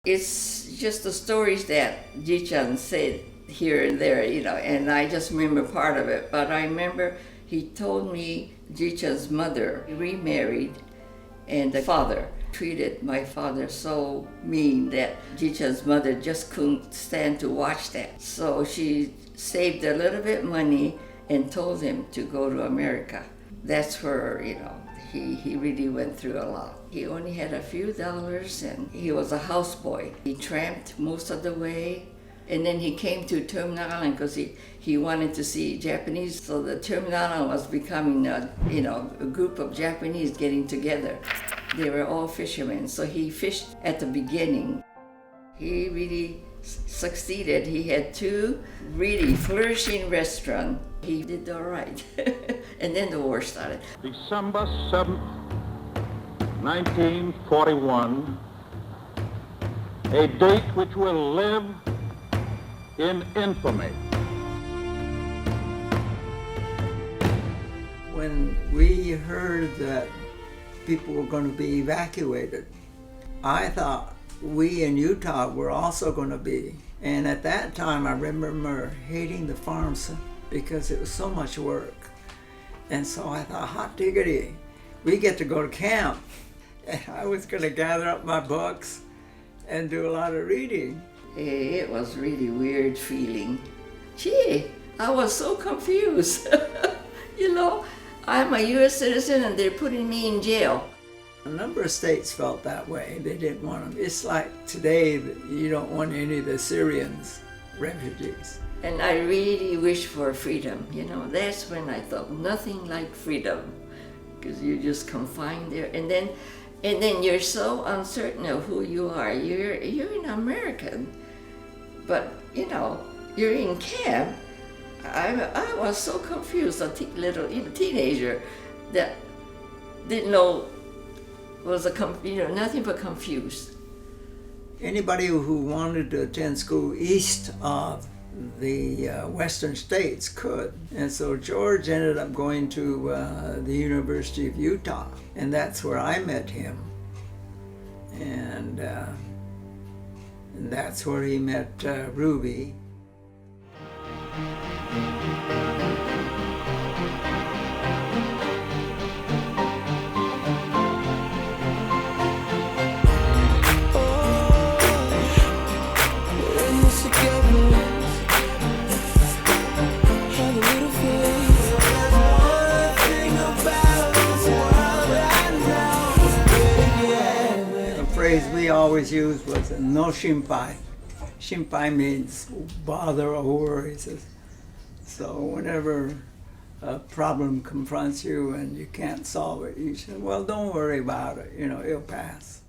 It's just the stories that Ji-chan said here and there, and I just remember part of it. But I remember he told me Ji-chan's mother remarried, and the father treated my father so mean that Ji-chan's mother just couldn't stand to watch that. So she saved a little bit of money and told him to go to America. That's where, he really went through a lot. He only had a few dollars and he was a houseboy. He tramped most of the way, and then he came to Terminal Island because he wanted to see Japanese. So the Terminal Island was becoming a group of Japanese getting together. They were all fishermen, so he fished at the beginning. He really succeeded. He had 2 really flourishing restaurants. He did all right. And then the war started. December 7th, 1941, a date which will live in infamy. When we heard that people were going to be evacuated, I thought we in Utah were also going to be. And at that time, I remember hating the farms because it was so much work. And so I thought, hot diggity, we get to go to camp. And I was going to gather up my books and do a lot of reading. It was really weird feeling. Gee, I was so confused. I'm a U.S. citizen and they're putting me in jail. A number of states felt that way. They didn't want them. It's like today that you don't want any of the Syrians, refugees. And I really wish for freedom. That's when I thought nothing like freedom, because you're just confined there. And then you're so uncertain of who you are. You're an American, but you're in camp. I was so confused, a little teenager that didn't know, was nothing but confused. Anybody who wanted to attend school east of the western states could. And so George ended up going to the University of Utah, and that's where I met him. And that's where he met Ruby. We always used was no shimpai. Shimpai means bother or worry. So whenever a problem confronts you and you can't solve it, you say, well, don't worry about it, it'll pass.